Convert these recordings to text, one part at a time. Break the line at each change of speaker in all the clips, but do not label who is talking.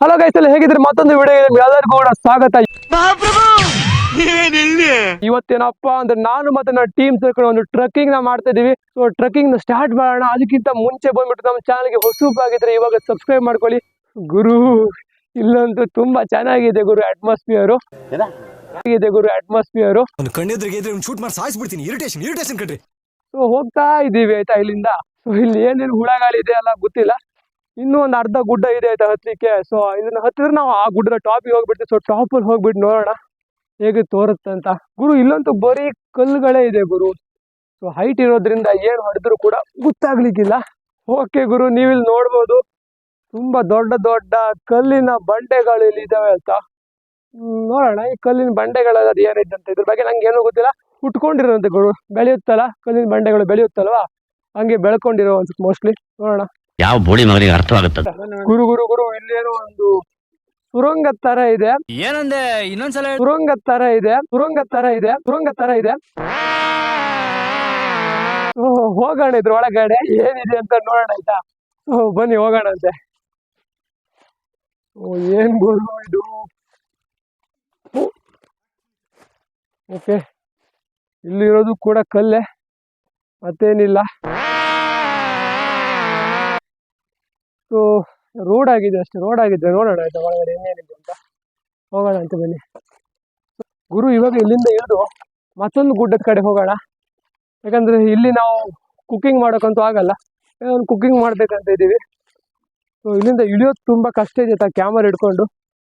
Hello guys, ಎಲ್ಲ ಹೇಗಿದ್ರೆ ಮತ್ತೊಂದು video ಎಲ್ಲರಿಗೂ ಕೂಡ ಸ್ವಾಗತ. ಇವತ್ತೇನಪ್ಪ ಅಂದ್ರೆ ನಾನು ಮತ್ತೆ ನನ್ನ ಟೀಮ್ ಸೇರ್ಕೊಂಡು ಒಂದು ಟ್ರಕ್ಕಿಂಗ್ ನ ಮಾಡ್ತಾ ಇದೀವಿ. ಸೊ ಟ್ರಕ್ಕಿಂಗ್ ನ ಸ್ಟಾರ್ಟ್ ಮಾಡೋಣ. ಅದಕ್ಕಿಂತ ಮುಂಚೆ ಬಂದ್ಬಿಟ್ಟು ನಮ್ಮ ಚಾನಲ್ಗೆ ಹೊಸೂಪಾಗಿದ್ರೆ ಇವಾಗ ಸಬ್ಸ್ಕ್ರೈಬ್ ಮಾಡ್ಕೊಳ್ಳಿ. ಗುರು ಇಲ್ಲಂತೂ ತುಂಬಾ ಚೆನ್ನಾಗಿದೆ ಗುರು ಅಟ್ಮಾಸ್ಫಿಯರ್. ಸೊ ಹೋಗ್ತಾ ಇದೀವಿ ಆಯ್ತಾ ಇಲ್ಲಿಂದ. ಸೊ ಇಲ್ಲಿ ಏನೇನು ಹುಳಗಾಳಿ ಇದೆ ಅಲ್ಲ ಗೊತ್ತಿಲ್ಲ. ಇನ್ನೂ ಒಂದು ಅರ್ಧ ಗುಡ್ಡ ಇದೆ ಆಯ್ತಾ ಹತ್ತಲಿಕ್ಕೆ. ಸೊ ಇದನ್ನ ಹತ್ತಿದ್ರೆ ನಾವು ಆ ಗುಡ್ಡದ ಟಾಪಿಗೆ ಹೋಗ್ಬಿಡ್ತೀವಿ. ಸೊ ಟಾಪಲ್ಲಿ ಹೋಗ್ಬಿಟ್ಟು ನೋಡೋಣ ಹೇಗೆ ತೋರುತ್ತೆ ಅಂತ. ಗುರು ಇಲ್ಲಂತೂ ಬರೀ ಕಲ್ಲುಗಳೇ ಇದೆ ಗುರು. ಸೊ ಹೈಟ್ ಇರೋದ್ರಿಂದ ಏನು ಹೊಡೆದ್ರು ಕೂಡ ಗೊತ್ತಾಗ್ಲಿಕ್ಕಿಲ್ಲ. ಓಕೆ ಗುರು, ನೀವಿಲ್ಲಿ ನೋಡ್ಬೋದು ತುಂಬಾ ದೊಡ್ಡ ದೊಡ್ಡ ಕಲ್ಲಿನ ಬಂಡೆಗಳು ಇಲ್ಲಿ ಇದಾವೆ ಅಂತ. ನೋಡೋಣ ಈ ಕಲ್ಲಿನ ಬಂಡೆಗಳ ಅದು ಏನೈತೆ ಅಂತ. ಇದ್ರ ಬಗ್ಗೆ ನಂಗೆ ಏನೂ ಗೊತ್ತಿಲ್ಲ. ಹುಟ್ಕೊಂಡಿರೋಂತೆ ಗುರು, ಬೆಳೆಯುತ್ತಲ್ಲ ಕಲ್ಲಿನ ಬಂಡೆಗಳು ಬೆಳೆಯುತ್ತಲ್ವಾ, ಹಂಗೆ ಬೆಳ್ಕೊಂಡಿರೋ ಅನ್ಸುತ್ತೆ ಮೋಸ್ಟ್ಲಿ. ನೋಡೋಣ
ಯಾವ ಬೋಳಿ ಮಗನಿಗೆ ಅರ್ಥವಾಗುತ್ತೆ.
ಗುರು ಗುರು ಗುರು ಇಲ್ಲೇನೋ ಒಂದು ಸುರಂಗ ತರ ಇದೆ.
ಏನಂದೆ ಇನ್ನೊಂದ್ಸಲ?
ಸುರಂಗ ತರ ಇದೆ. ಹೋಗೋಣ ಇದ್ರ ಒಳಗಡೆ ಏನಿದೆ ಅಂತ ನೋಡೋಣ ಆಯ್ತಾ. ಬನ್ನಿ ಹೋಗೋಣ ಅಂತೆ. ಏನ್ ಗುರು ಇದು. ಓಕೆ, ಇಲ್ಲಿರೋದು ಕೂಡ ಕಲ್ಲೇ, ಮತ್ತೇನಿಲ್ಲ. ಸೊ ರೋಡ್ ಆಗಿದೆ ಅಷ್ಟೇ, ರೋಡ್ ಆಗಿದೆ. ನೋಡೋಣ ಆಯ್ತಾ ಒಳಗಡೆ ಏನೇನಿದೆ ಅಂತ. ಹೋಗೋಣ ಅಂತ ಬನ್ನಿ ಗುರು. ಇವಾಗ ಇಲ್ಲಿಂದ ಇಳಿದು ಮತ್ತೊಂದು ಗುಡ್ಡದ ಕಡೆ ಹೋಗೋಣ. ಯಾಕಂದ್ರೆ ಇಲ್ಲಿ ನಾವು ಕುಕ್ಕಿಂಗ್ ಮಾಡೋಕ್ಕಂತೂ ಆಗಲ್ಲ, ಕುಕ್ಕಿಂಗ್ ಮಾಡ್ಬೇಕಂತ ಇದ್ದೀವಿ. ಸೊ ಇಲ್ಲಿಂದ ಇಳಿಯೋದು ತುಂಬ ಕಷ್ಟ ಇದೆ ಆಯ್ತಾ ಕ್ಯಾಮರಾ ಹಿಡ್ಕೊಂಡು.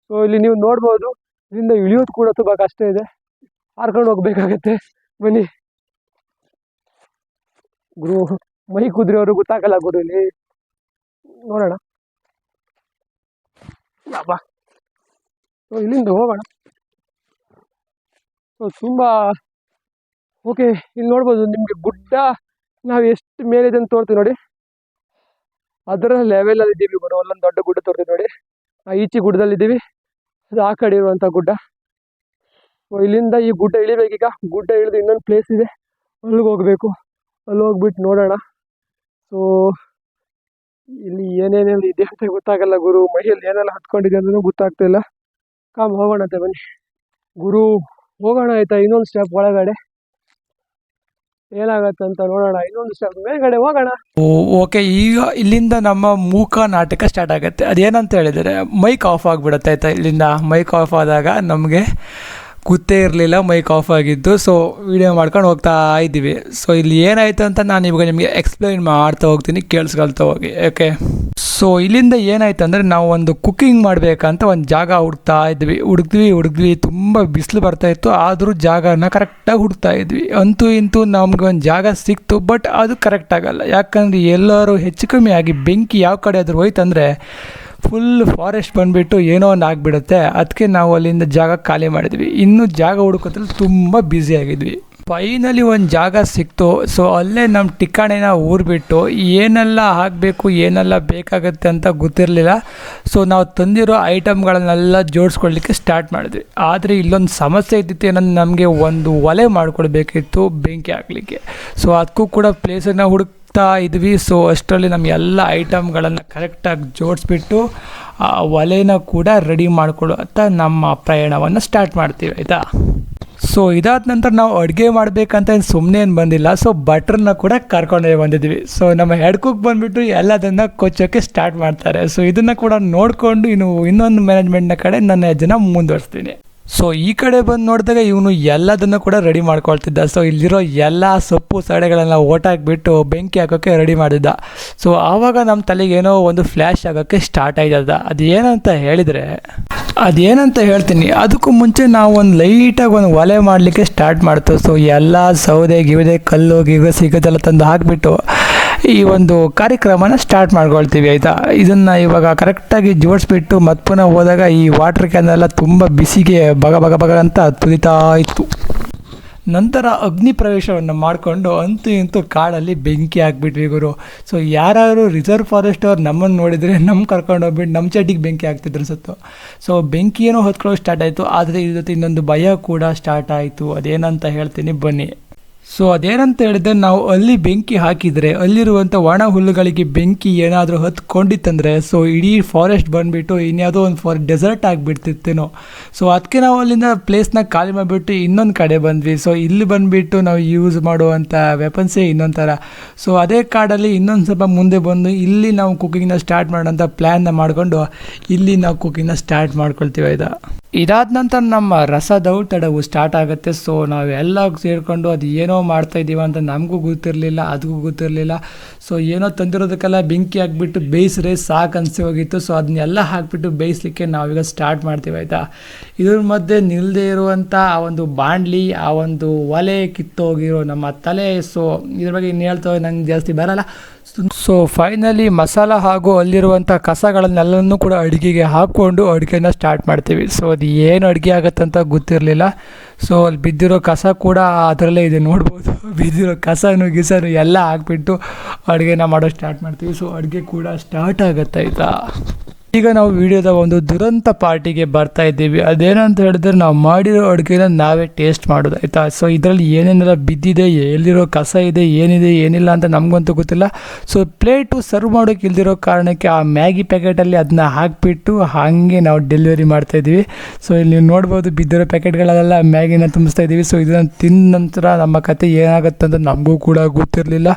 ಸೊ ಇಲ್ಲಿ ನೀವು ನೋಡ್ಬೋದು ಇಲ್ಲಿಂದ ಇಳಿಯೋದು ಕೂಡ ತುಂಬ ಕಷ್ಟ ಇದೆ, ಹಾರ್ಕೊಂಡು ಹೋಗ್ಬೇಕಾಗತ್ತೆ. ಬನ್ನಿ ಗುರು, ಮೈ ಕುದುರೆಯವರು ಗೊತ್ತಾಗಲ್ಲ ಗುರು ಇಲ್ಲಿ. ನೋಡೋಣ ಬಾ. ಸೊ ಇಲ್ಲಿಂದ ಹೋಗೋಣ. ಸೊ ತುಂಬಾ ಓಕೆ, ಇಲ್ಲಿ ನೋಡ್ಬೋದು ನಿಮ್ಗೆ ಗುಡ್ಡ ನಾವು ಎಷ್ಟು ಮೇಲಿದೆ ಅಂತ ತೋರ್ತೀವಿ ನೋಡಿ. ಅದರ ಲೆವೆಲಲ್ಲಿ ಇದ್ದೀವಿ ಗುರು. ಅಲ್ಲೊಂದು ದೊಡ್ಡ ಗುಡ್ಡ ತೋರ್ತೀವಿ ನೋಡಿ, ಈಚೆ ಗುಡ್ಡದಲ್ಲಿ ಇದ್ದೀವಿ. ಅದು ಆ ಕಡೆ ಇರುವಂಥ ಗುಡ್ಡ. ಸೊ ಇಲ್ಲಿಂದ ಈ ಗುಡ್ಡ ಇಳಿಬೇಕೀಗ. ಗುಡ್ಡ ಇಳಿದು ಇನ್ನೊಂದು ಪ್ಲೇಸ್ ಇದೆ, ಅಲ್ಲಿಗೆ ಹೋಗ್ಬೇಕು. ಅಲ್ಲಿ ಹೋಗ್ಬಿಟ್ಟು ನೋಡೋಣ. ಸೊ ಇಲ್ಲಿ ಏನೇನೆಲ್ಲ ಇದೆ ಅಂತ ಗೊತ್ತಾಗಲ್ಲ ಗುರು. ಮೈಯಲ್ಲಿ ಏನೆಲ್ಲ ಹತ್ಕೊಂಡಿದೆ ಅನ್ನೋದು ಗೊತ್ತಾಗ್ತಾ ಇಲ್ಲ. ಹೋಗೋಣ ಅಂತ ಬನ್ನಿ ಗುರು, ಹೋಗೋಣ ಆಯ್ತಾ. ಇನ್ನೊಂದು ಸ್ಟೆಪ್ ಒಳಗಡೆ ಏನಾಗತ್ತೆ ಅಂತ ನೋಡೋಣ. ಇನ್ನೊಂದು ಸ್ಟೆಪ್ ಮೇಲ್ಗಡೆ ಹೋಗೋಣ.
ಓಕೆ, ಈಗ ಇಲ್ಲಿಂದ ನಮ್ಮ ಮೂಕ ನಾಟಕ ಸ್ಟಾರ್ಟ್ ಆಗುತ್ತೆ. ಅದೇನಂತ ಹೇಳಿದರೆ ಮೈಕ್ ಆಫ್ ಆಗಿಬಿಡುತ್ತೆ ಆಯ್ತಾ. ಇಲ್ಲಿಂದ ಮೈಕ್ ಆಫ್ ಆದಾಗ ನಮಗೆ ಗೊತ್ತೇ ಇರಲಿಲ್ಲ ಮೈಕ್ ಆಫ್ ಆಗಿದ್ದು. ಸೊ ವಿಡಿಯೋ ಮಾಡ್ಕೊಂಡು ಹೋಗ್ತಾ ಇದ್ದೀವಿ. ಸೊ ಇಲ್ಲಿ ಏನಾಯಿತು ಅಂತ ನಾನು ಇವಾಗ ನಿಮಗೆ ಎಕ್ಸ್ಪ್ಲೈನ್ ಮಾಡ್ತಾ ಹೋಗ್ತೀನಿ, ಕೇಳಿಸ್ಕೊಳ್ತಾ ಹೋಗಿ. ಓಕೆ, ಸೊ ಇಲ್ಲಿಂದ ಏನಾಯ್ತು ಅಂದರೆ ನಾವು ಒಂದು ಕುಕ್ಕಿಂಗ್ ಮಾಡಬೇಕಂತ ಒಂದು ಜಾಗ ಹುಡುಕ್ತಾ ಹುಡುಕ್ದ್ವಿ. ತುಂಬ ಬಿಸಿಲು ಬರ್ತಾಯಿತ್ತು, ಆದರೂ ಜಾಗನ ಕರೆಕ್ಟಾಗಿ ಹುಡುಕ್ತಾ ಇದ್ವಿ. ಅಂತೂ ಇಂತೂ ನಮ್ಗೆ ಒಂದು ಜಾಗ ಸಿಕ್ತು. ಬಟ್ ಅದು ಕರೆಕ್ಟ್ ಆಗಲ್ಲ. ಯಾಕಂದರೆ ಎಲ್ಲರೂ ಹೆಚ್ಚು ಕಮ್ಮಿ ಆಗಿ ಬೆಂಕಿ ಯಾವ ಕಡೆ ಆದರೂ ಹೋಯ್ತಂದರೆ ಫುಲ್ ಫಾರೆಸ್ಟ್ ಬಂದುಬಿಟ್ಟು ಏನೋ ಒಂದು ಆಗಿಬಿಡುತ್ತೆ. ಅದಕ್ಕೆ ನಾವು ಅಲ್ಲಿಂದ ಜಾಗ ಖಾಲಿ ಮಾಡಿದ್ವಿ. ಇನ್ನೂ ಜಾಗ ಹುಡುಕೋದ್ರಲ್ಲಿ ತುಂಬ ಬ್ಯುಸಿ ಆಗಿದ್ವಿ. ಫೈನಲಿ ಒಂದು ಜಾಗ ಸಿಕ್ತು. ಸೊ ಅಲ್ಲೇ ನಮ್ಮ ಠಿಕಾಣೆನ ಊರ್ಬಿಟ್ಟು ಏನೆಲ್ಲ ಹಾಕಬೇಕು ಏನೆಲ್ಲ ಬೇಕಾಗುತ್ತೆ ಅಂತ ಗೊತ್ತಿರಲಿಲ್ಲ. ಸೊ ನಾವು ತಂದಿರೋ ಐಟಮ್ಗಳನ್ನೆಲ್ಲ ಜೋಡಿಸ್ಕೊಳ್ಲಿಕ್ಕೆ ಸ್ಟಾರ್ಟ್ ಮಾಡಿದ್ವಿ. ಆದರೆ ಇಲ್ಲೊಂದು ಸಮಸ್ಯೆ ಇದ್ದಿತ್ತು. ಏನಂದ್ರೆ ನಮಗೆ ಒಂದು ಒಲೆ ಮಾಡ್ಕೊಳ್ಬೇಕಿತ್ತು ಬೆಂಕಿ ಹಾಕಲಿಕ್ಕೆ. ಸೊ ಅದಕ್ಕೂ ಕೂಡ ಪ್ಲೇಸನ್ನು ಹುಡುಕ್ತಾ ಇದ್ವಿ. ಸೊ ಅಷ್ಟರಲ್ಲಿ ನಮ್ಮ ಎಲ್ಲ ಐಟಮ್ಗಳನ್ನು ಕರೆಕ್ಟಾಗಿ ಜೋಡಿಸ್ಬಿಟ್ಟು ಆ ಒಲೆನ ಕೂಡ ರೆಡಿ ಮಾಡ್ಕೊಳ್ಳುವಂಥ ನಮ್ಮ ಪ್ರಯಾಣವನ್ನು ಸ್ಟಾರ್ಟ್ ಮಾಡ್ತೀವಿ ಆಯಿತಾ. ಸೊ ಇದಾದ ನಂತರ ನಾವು ಅಡುಗೆ ಮಾಡಬೇಕಂತ ಸುಮ್ಮನೆ ಏನು ಬಂದಿಲ್ಲ. ಸೊ ಬಟ್ರನ್ನ ಕೂಡ ಕರ್ಕೊಂಡೇ ಬಂದಿದ್ವಿ. ಸೊ ನಮ್ಮ ಹೆಡ್ ಕುಕ್ ಬಂದುಬಿಟ್ಟು ಎಲ್ಲದನ್ನು ಕೊಚ್ಚೋಕ್ಕೆ ಸ್ಟಾರ್ಟ್ ಮಾಡ್ತಾರೆ. ಸೊ ಇದನ್ನು ಕೂಡ ನೋಡಿಕೊಂಡು ಇನ್ನೊಂದು ಮ್ಯಾನೇಜ್ಮೆಂಟ್ನ ಕಡೆ ನನ್ನ ಹೆಜ್ಜೆನ ಮುಂದುವರಿಸ್ತೀನಿ. ಸೊ ಈ ಕಡೆ ಬಂದು ನೋಡಿದಾಗ ಇವನು ಎಲ್ಲದನ್ನು ಕೂಡ ರೆಡಿ ಮಾಡ್ಕೊಳ್ತಿದ್ದ. ಸೊ ಇಲ್ಲಿರೋ ಎಲ್ಲ ಸೊಪ್ಪು ಸಡೆಗಳೆಲ್ಲ ಓಟಾಕ್ಬಿಟ್ಟು ಬೆಂಕಿ ಹಾಕೋಕ್ಕೆ ರೆಡಿ ಮಾಡಿದ್ದ. ಸೊ ಆವಾಗ ನಮ್ಮ ತಲೆಗೆ ಏನೋ ಒಂದು ಫ್ಲ್ಯಾಶ್ ಆಗೋಕ್ಕೆ ಸ್ಟಾರ್ಟ್ ಆಯ್ತದ. ಅದೇನಂತ ಹೇಳ್ತೀನಿ. ಅದಕ್ಕೂ ಮುಂಚೆ ನಾವು ಒಂದು ಲೈಟಾಗಿ ಒಂದು ಒಲೆ ಮಾಡಲಿಕ್ಕೆ ಸ್ಟಾರ್ಟ್ ಮಾಡ್ತು. ಸೊ ಎಲ್ಲ ಸೌದೆ ಗಿವಿದೆ ಕಲ್ಲು ಸಿಗೋದೆಲ್ಲ ತಂದು ಹಾಕಿಬಿಟ್ಟು ಈ ಒಂದು ಕಾರ್ಯಕ್ರಮನ ಸ್ಟಾರ್ಟ್ ಮಾಡ್ಕೊಳ್ತೀವಿ ಆಯಿತಾ. ಇದನ್ನು ಇವಾಗ ಕರೆಕ್ಟಾಗಿ ಜೋಡಿಸ್ಬಿಟ್ಟು ಮತ್ತೆ ಪುನಃ ಹೋದಾಗ ಈ ವಾಟರ್ ಕ್ಯಾನ್ ಎಲ್ಲ ತುಂಬ ಬಿಸಿಗೆ ಬಗ ಅಂತ ತುಳಿತಾ ಇತ್ತು. ನಂತರ ಅಗ್ನಿ ಪ್ರವೇಶವನ್ನು ಮಾಡಿಕೊಂಡು ಅಂತೂ ಇಂತೂ ಕಾಡಲ್ಲಿ ಬೆಂಕಿ ಹಾಕ್ಬಿಟ್ವಿ ಗುರು. ಸೊ ಯಾರು ರಿಸರ್ವ್ ಫಾರೆಸ್ಟ್ ಅವ್ರು ನಮ್ಮನ್ನು ನೋಡಿದರೆ ಕರ್ಕೊಂಡು ಹೋಗ್ಬಿಟ್ಟು ನಮ್ಮ ಚಡ್ಡಿಗೆ ಬೆಂಕಿ ಹಾಕ್ತಿದ್ರು ಅನ್ಸುತ್ತು. ಸೊ ಬೆಂಕಿ ಏನೋ ಹೊತ್ಕೊಳ್ಳೋಕೆ ಸ್ಟಾರ್ಟ್ ಆಯಿತು. ಆದರೆ ಇದ್ರ ಜೊತೆ ಇನ್ನೊಂದು ಭಯ ಕೂಡ ಸ್ಟಾರ್ಟ್ ಆಯಿತು. ಅದೇನಂತ ಹೇಳ್ತೀನಿ ಬನ್ನಿ. ಸೊ ಅದೇನಂತ ಹೇಳಿದ್ರೆ ನಾವು ಅಲ್ಲಿ ಬೆಂಕಿ ಹಾಕಿದರೆ ಅಲ್ಲಿರುವಂಥ ಒಣ ಹುಲ್ಲುಗಳಿಗೆ ಬೆಂಕಿ ಏನಾದರೂ ಹತ್ಕೊಂಡಿತ್ತಂದರೆ ಸೊ ಇಡೀ ಫಾರೆಸ್ಟ್ ಬಂದುಬಿಟ್ಟು ಇನ್ಯಾವುದೋ ಒಂದು ಡೆಸರ್ಟ್ ಆಗಿಬಿಡ್ತಿತ್ತೇನೋ. ಸೊ ಅದಕ್ಕೆ ನಾವು ಅಲ್ಲಿಂದ ಪ್ಲೇಸ್ನ ಖಾಲಿ ಮಾಡಿಬಿಟ್ಟು ಇನ್ನೊಂದು ಕಡೆ ಬಂದ್ವಿ. ಸೊ ಇಲ್ಲಿ ಬಂದುಬಿಟ್ಟು ನಾವು ಯೂಸ್ ಮಾಡುವಂಥ ವೆಪನ್ಸೇ ಇನ್ನೊಂದು ಥರ. ಸೊ ಅದೇ ಕಾಡಲ್ಲಿ ಇನ್ನೊಂದು ಸ್ವಲ್ಪ ಮುಂದೆ ಬಂದು ಇಲ್ಲಿ ನಾವು ಕುಕ್ಕಿಂಗ್ನ ಸ್ಟಾರ್ಟ್ ಮಾಡೋಂಥ ಪ್ಲ್ಯಾನ್ನ ಮಾಡಿಕೊಂಡು ಇಲ್ಲಿ ನಾವು ಕುಕ್ಕಿಂಗ್ನ ಸ್ಟಾರ್ಟ್ ಮಾಡ್ಕೊಳ್ತೀವಿ. ಇದಾದ ನಂತರ ನಮ್ಮ ರಸದೌತಣವು ಸ್ಟಾರ್ಟ್ ಆಗುತ್ತೆ. ಸೊ ನಾವೆಲ್ಲ ಸೇರಿಕೊಂಡು ಅದು ಏನೋ ಮಾಡ್ತಾಯಿದ್ದೀವಿ ಅಂತ ನಮಗೂ ಗೊತ್ತಿರಲಿಲ್ಲ, ಅದಕ್ಕೂ ಗೊತ್ತಿರಲಿಲ್ಲ. ಸೊ ಏನೋ ತಂದಿರೋದಕ್ಕೆಲ್ಲ ಬೆಂಕಿ ಹಾಕ್ಬಿಟ್ಟು ಬೇಯಿಸ್ರೆ ಸಾಕು ಅನಿಸಿ ಹೋಗಿತ್ತು. ಸೊ ಅದನ್ನೆಲ್ಲ ಹಾಕ್ಬಿಟ್ಟು ಬೇಯಿಸ್ಲಿಕ್ಕೆ ನಾವೀಗ ಸ್ಟಾರ್ಟ್ ಮಾಡ್ತೀವಿ ಆಯಿತಾ. ಇದ್ರ ಮಧ್ಯೆ ನಿಲ್ಲದೆ ಇರುವಂಥ ಆ ಒಂದು ಬಾಣಲಿ, ಆ ಒಂದು ಒಲೆ ಕಿತ್ತೋಗಿರೋ ನಮ್ಮ ತಲೆ. ಸೊ ಇದ್ರ ಬಗ್ಗೆ ಇನ್ನು ಹೇಳ್ತಾ ನಂಗೆ ಜಾಸ್ತಿ ಬರಲ್ಲ. ಸೊ ಫೈನಲಿ ಮಸಾಲ ಹಾಗೂ ಅಲ್ಲಿರುವಂಥ ಕಸಗಳನ್ನೆಲ್ಲನೂ ಕೂಡ ಅಡುಗೆಗೆ ಹಾಕ್ಕೊಂಡು ಅಡುಗೆನ ಸ್ಟಾರ್ಟ್ ಮಾಡ್ತೀವಿ. ಸೊ ಅದು ಏನು ಅಡುಗೆ ಆಗುತ್ತಂತ ಗೊತ್ತಿರಲಿಲ್ಲ. ಸೊ ಅಲ್ಲಿ ಬಿದ್ದಿರೋ ಕಸ ಕೂಡ ಅದರಲ್ಲೇ ಇದೆ ನೋಡ್ಬೋದು. ಬಿದ್ದಿರೋ ಕಸನು ಗಿಸನು ಎಲ್ಲ ಹಾಕ್ಬಿಟ್ಟು ಅಡುಗೆನ ಮಾಡೋ ಸ್ಟಾರ್ಟ್ ಮಾಡ್ತೀವಿ. ಸೊ ಅಡುಗೆ ಕೂಡ ಸ್ಟಾರ್ಟ್ ಆಗುತ್ತೆ ಆಯಿತಾ. ಈಗ ನಾವು ವಿಡಿಯೋದ ಒಂದು ದುರಂತ ಪಾರ್ಟಿಗೆ ಬರ್ತಾ ಇದ್ದೀವಿ. ಅದೇನಂತ ಹೇಳಿದ್ರೆ ನಾವು ಮಾಡಿರೋ ಅಡುಗೆನ ನಾವೇ ಟೇಸ್ಟ್ ಮಾಡೋದು ಆಯಿತಾ. ಸೊ ಇದರಲ್ಲಿ ಏನೇನೆಲ್ಲ ಬಿದ್ದಿದೆ, ಎಲ್ಲಿರೋ ಕಸ ಇದೆ, ಏನಿದೆ ಏನಿಲ್ಲ ಅಂತ ನಮಗಂತೂ ಗೊತ್ತಿಲ್ಲ. ಸೊ ಪ್ಲೇಟು ಸರ್ವ್ ಮಾಡೋಕ್ಕೆ ಇಲ್ದಿರೋ ಕಾರಣಕ್ಕೆ ಆ ಮ್ಯಾಗಿ ಪ್ಯಾಕೆಟಲ್ಲಿ ಅದನ್ನ ಹಾಕಿಬಿಟ್ಟು ಹಾಗೆ ನಾವು ಡೆಲಿವರಿ ಮಾಡ್ತಾಯಿದ್ದೀವಿ. ಸೊ ಇಲ್ಲಿ ನೀವು ನೋಡ್ಬೋದು ಬಿದ್ದಿರೋ ಪ್ಯಾಕೆಟ್ಗಳಲ್ಲೆಲ್ಲ ಮ್ಯಾಗಿನ ತುಂಬಿಸ್ತಾ ಇದ್ದೀವಿ. ಸೊ ಇದನ್ನು ತಿಂದ ನಂತರ ನಮ್ಮ ಕತೆ ಏನಾಗುತ್ತೆ ಅಂತ ನಮಗೂ ಕೂಡ ಗೊತ್ತಿರಲಿಲ್ಲ.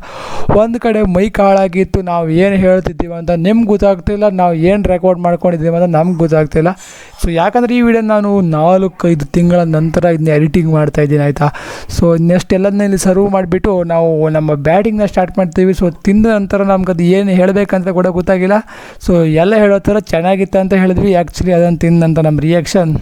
ಒಂದು ಕಡೆ ಮೈಕ್ ಹಾಳಾಗಿತ್ತು, ನಾವು ಏನು ಹೇಳ್ತಿದ್ದೀವಿ ಅಂತ ನಿಮ್ಗೆ ಗೊತ್ತಾಗ್ತಿಲ್ಲ, ನಾವು ಏನು ರೆಕಾರ್ಡ್ ಮಾಡ್ಕೊಂಡಿದ್ದೀವಿ ಅಂತ ನಮ್ಗೆ ಗೊತ್ತಾಗ್ತಿಲ್ಲ. ಸೊ ಯಾಕಂದರೆ ಈ ವಿಡಿಯೋ ನಾನು 4-5 ತಿಂಗಳ ನಂತರ ಇದನ್ನ ಎಡಿಟಿಂಗ್ ಮಾಡ್ತಾ ಇದ್ದೀನಿ ಆಯಿತಾ. ಸೊ ನೆಕ್ಸ್ಟ್ ಎಲ್ಲದನ್ನ ಇಲ್ಲಿ ಸರ್ವ್ ಮಾಡಿಬಿಟ್ಟು ನಾವು ನಮ್ಮ ಬ್ಯಾಟಿಂಗ್ನ ಸ್ಟಾರ್ಟ್ ಮಾಡ್ತೀವಿ. ಸೊ ತಿಂದ ನಂತರ ನಮ್ಗೆ ಅದು ಏನು ಹೇಳಬೇಕಂತ ಕೂಡ ಗೊತ್ತಾಗಿಲ್ಲ. ಸೊ ಎಲ್ಲ ಹೇಳೋ ಥರ ಚೆನ್ನಾಗಿತ್ತು ಅಂತ ಹೇಳಿದ್ವಿ. ಆ್ಯಕ್ಚುಲಿ ಅದನ್ನು ತಿಂದ ನಂತರ ನಮ್ಮ ರಿಯಾಕ್ಷನ್